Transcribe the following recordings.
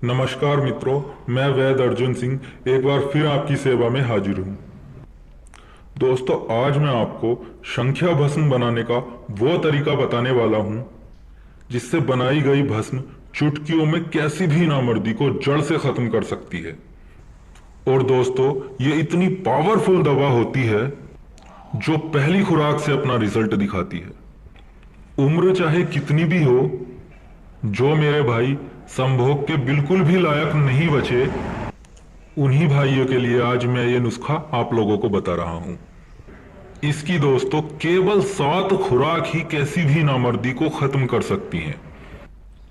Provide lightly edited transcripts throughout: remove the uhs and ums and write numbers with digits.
नमस्कार मित्रों, मैं वैद अर्जुन सिंह एक बार फिर आपकी सेवा में हाजिर हूँ। दोस्तों, आज मैं आपको संख्या भस्म बनाने का वो तरीका बताने वाला हूँ जिससे बनाई गई भस्म चुटकियों में कैसी भी नामर्दी को जड़ से खत्म कर सकती है। और दोस्तों, ये इतनी पावरफुल दवा होती है जो पहली खुराक से अपना रिजल्ट दिखाती है। उम्र चाहे कितनी भी हो, जो मेरे भाई संभोग के बिल्कुल भी लायक नहीं बचे, उन्हीं भाइयों के लिए आज मैं ये नुस्खा आप लोगों को बता रहा हूं। इसकी दोस्तों केवल 7 खुराक ही कैसी भी नामर्दी को खत्म कर सकती हैं।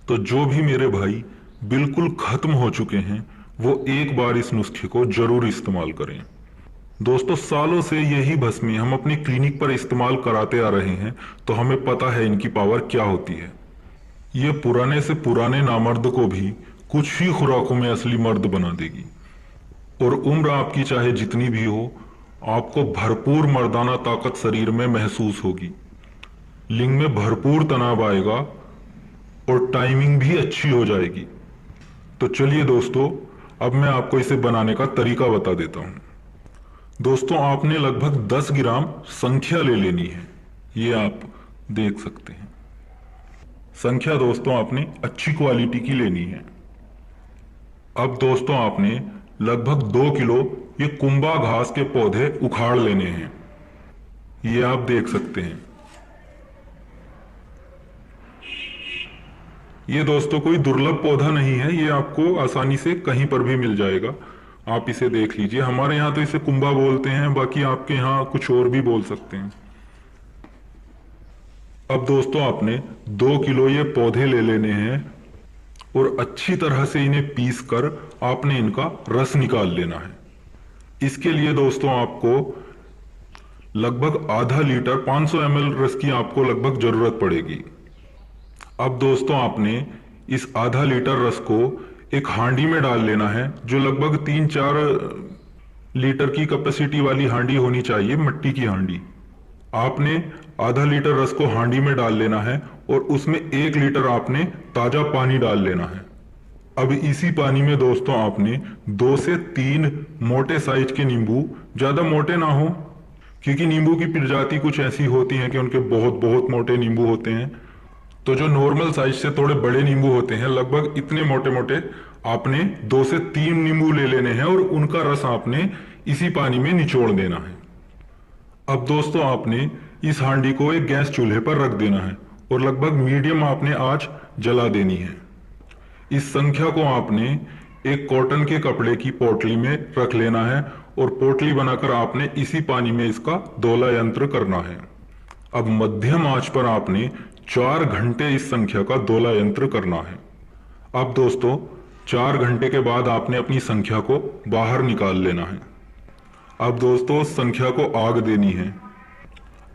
तो जो भी मेरे भाई बिल्कुल खत्म हो चुके हैं, वो एक बार इस नुस्खे को जरूर इस्तेमाल करें। दोस्तों, सालों से यही भस्में हम अपनी क्लिनिक पर इस्तेमाल कराते आ रहे हैं, तो हमें पता है इनकी पावर क्या होती है। ये पुराने से पुराने नामर्द को भी कुछ ही खुराकों में असली मर्द बना देगी। और उम्र आपकी चाहे जितनी भी हो, आपको भरपूर मर्दाना ताकत शरीर में महसूस होगी। लिंग में भरपूर तनाव आएगा और टाइमिंग भी अच्छी हो जाएगी। तो चलिए दोस्तों, अब मैं आपको इसे बनाने का तरीका बता देता हूं। दोस्तों, आपने लगभग 10 ग्राम संख्या ले लेनी है। ये आप देख सकते हैं। संख्या दोस्तों आपने अच्छी क्वालिटी की लेनी है। अब दोस्तों, आपने लगभग 2 किलो ये कुंभा घास के पौधे उखाड़ लेने हैं। ये आप देख सकते हैं। ये दोस्तों कोई दुर्लभ पौधा नहीं है, ये आपको आसानी से कहीं पर भी मिल जाएगा। आप इसे देख लीजिए। हमारे यहाँ तो इसे कुंभा बोलते हैं, बाकी आपके यहाँ कुछ और भी बोल सकते हैं। अब दोस्तों, आपने 2 किलो ये पौधे ले लेने हैं और अच्छी तरह से इन्हें पीस कर आपने इनका रस निकाल लेना है। इसके लिए दोस्तों आपको लगभग आधा लीटर 500 ml रस की आपको लगभग जरूरत पड़ेगी। अब दोस्तों, आपने इस आधा लीटर रस को एक हांडी में डाल लेना है, जो लगभग 3-4 लीटर की कैपेसिटी वाली हांडी होनी चाहिए, मिट्टी की हांडी। आपने आधा लीटर रस को हांडी में डाल लेना है और उसमें 1 लीटर आपने ताजा पानी डाल लेना है। अब इसी पानी में दोस्तों आपने 2 से 3 मोटे साइज के नींबू, ज्यादा मोटे ना हो, क्योंकि नींबू की प्रजाति कुछ ऐसी होती है कि उनके बहुत बहुत मोटे नींबू होते हैं। तो जो नॉर्मल साइज से थोड़े बड़े नींबू होते हैं, लगभग इतने मोटे मोटे आपने 2 से 3 नींबू ले लेने हैं और उनका रस आपने इसी पानी में निचोड़ देना है। अब दोस्तों, आपने इस हांडी को एक गैस चूल्हे पर रख देना है और लगभग मीडियम आपने आंच जला देनी है। इस संख्या को आपने एक कॉटन के कपड़े की पोटली में रख लेना है और पोटली बनाकर आपने इसी पानी में इसका दोला यंत्र करना है। अब मध्यम आंच पर आपने 4 घंटे इस संख्या का दोला यंत्र करना है। अब दोस्तों, 4 घंटे के बाद आपने अपनी संख्या को बाहर निकाल लेना है। अब दोस्तों, संख्या को आग देनी है।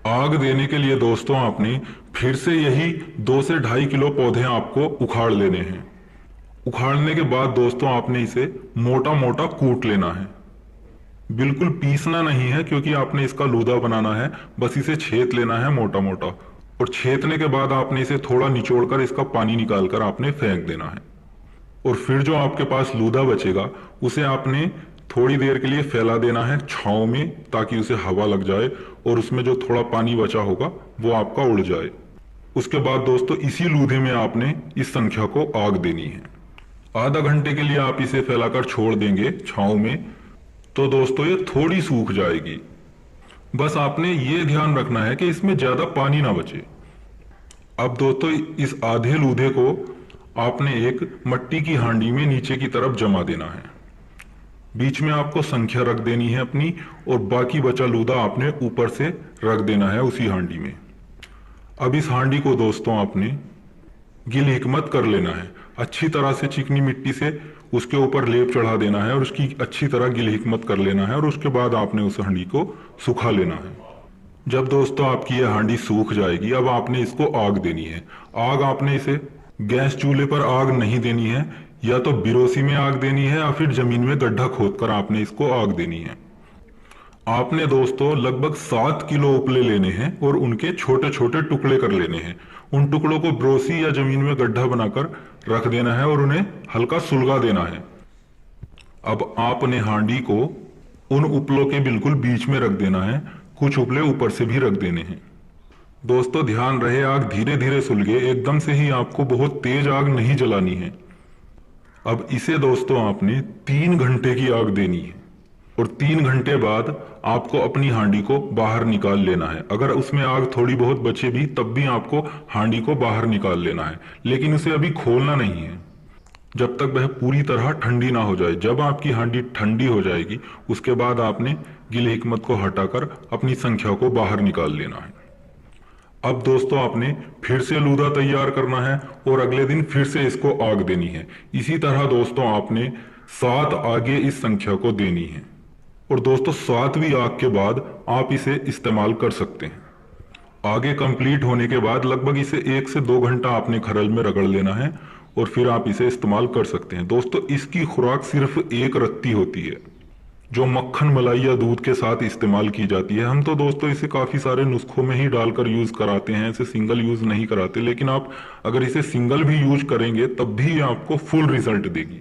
आग देने के लिए दोस्तों आपने फिर से यही 2 से 2.5 किलो पौधे आपको उखाड़ लेने हैं। उखाड़ने के बाद दोस्तों आपने इसे मोटा मोटा कूट लेना है। बिल्कुल पीसना नहीं है, क्योंकि आपने इसका लूदा बनाना है। बस इसे छेद लेना है मोटा मोटा, और छेदने के बाद आपने इसे थोड़ा निचोड़कर इसका पानी निकालकर आपने फेंक देना है। और फिर जो आपके पास लूदा बचेगा उसे आपने थोड़ी देर के लिए फैला देना है छांव में, ताकि उसे हवा लग जाए और उसमें जो थोड़ा पानी बचा होगा वो आपका उड़ जाए। उसके बाद दोस्तों इसी लूधे में आपने इस संख्या को आग देनी है। आधा घंटे के लिए आप इसे फैलाकर छोड़ देंगे छांव में, तो दोस्तों ये थोड़ी सूख जाएगी। बस आपने ये ध्यान रखना है कि इसमें ज्यादा पानी ना बचे। अब दोस्तों, इस आधे लूधे को आपने एक मट्टी की हांडी में नीचे की तरफ जमा देना है। बीच में आपको संख्या रख देनी है अपनी, और बाकी बचा लूदा आपने ऊपर से रख देना है उसी हांडी में। अब इस हांडी को दोस्तों आपने गिल हिकमत कर लेना है। अच्छी तरह से चिकनी मिट्टी से उसके ऊपर लेप चढ़ा देना है और उसकी अच्छी तरह गिल हिकमत कर लेना है, और उसके बाद आपने उस हांडी को सुखा लेना है। जब दोस्तों आपकी यह हांडी सूख जाएगी, अब आपने इसको आग देनी है। आग आपने इसे गैस चूल्हे पर आग नहीं देनी है, या तो बिरोसी में आग देनी है या फिर जमीन में गड्ढा खोदकर आपने इसको आग देनी है। आपने दोस्तों लगभग 7 किलो उपले लेने हैं और उनके छोटे छोटे टुकड़े कर लेने हैं। उन टुकड़ों को ब्रोसी या जमीन में गड्ढा बनाकर रख देना है और उन्हें हल्का सुलगा देना है। अब आपने हांडी को उन उपलों के बिल्कुल बीच में रख देना है, कुछ उपले ऊपर से भी रख देने हैं। दोस्तों ध्यान रहे, आग धीरे धीरे सुलगे, एकदम से ही आपको बहुत तेज आग नहीं जलानी है। अब इसे दोस्तों आपने 3 घंटे की आग देनी है और 3 घंटे बाद आपको अपनी हांडी को बाहर निकाल लेना है। अगर उसमें आग थोड़ी बहुत बचे भी तब भी आपको हांडी को बाहर निकाल लेना है, लेकिन उसे अभी खोलना नहीं है जब तक वह पूरी तरह ठंडी ना हो जाए। जब आपकी हांडी ठंडी हो जाएगी उसके बाद आपने गिल हिकमत को हटाकर अपनी संख्या को बाहर निकाल लेना है। अब दोस्तों आपने फिर से लूदा तैयार करना है और अगले दिन फिर से इसको आग देनी है। इसी तरह दोस्तों आपने 7 आगे इस संख्या को देनी है और दोस्तों 7वीं आग के बाद आप इसे इस्तेमाल कर सकते हैं। आगे कंप्लीट होने के बाद लगभग इसे 1 से 2 घंटा आपने खरल में रगड़ लेना है और फिर आप इसे इस्तेमाल कर सकते हैं। दोस्तों इसकी खुराक सिर्फ 1 रत्ती होती है जो मक्खन, मलाई या दूध के साथ इस्तेमाल की जाती है। हम तो दोस्तों इसे काफी सारे नुस्खों में ही डालकर यूज कराते हैं, इसे सिंगल यूज नहीं कराते, लेकिन आप अगर इसे सिंगल भी यूज करेंगे तब भी आपको फुल रिजल्ट देगी।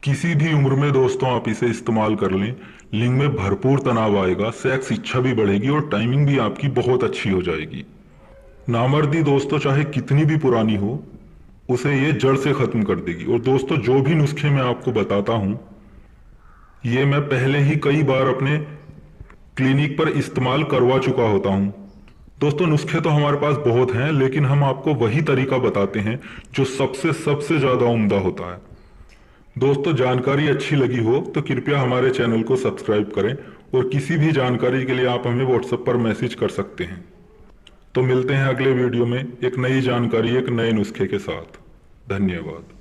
किसी भी उम्र में दोस्तों आप इसे इस्तेमाल कर लें, लिंग में भरपूर तनाव आएगा, सेक्स इच्छा भी बढ़ेगी और टाइमिंग भी आपकी बहुत अच्छी हो जाएगी। नामर्दी दोस्तों चाहे कितनी भी पुरानी हो उसे ये जड़ से खत्म कर देगी। और दोस्तों जो भी नुस्खे मैं आपको बताता हूं ये मैं पहले ही कई बार अपने क्लिनिक पर इस्तेमाल करवा चुका होता हूं। दोस्तों नुस्खे तो हमारे पास बहुत हैं, लेकिन हम आपको वही तरीका बताते हैं जो सबसे ज्यादा उम्दा होता है। दोस्तों जानकारी अच्छी लगी हो तो कृपया हमारे चैनल को सब्सक्राइब करें और किसी भी जानकारी के लिए आप हमें व्हाट्सएप पर मैसेज कर सकते हैं। तो मिलते हैं अगले वीडियो में एक नई जानकारी, एक नए नुस्खे के साथ। धन्यवाद।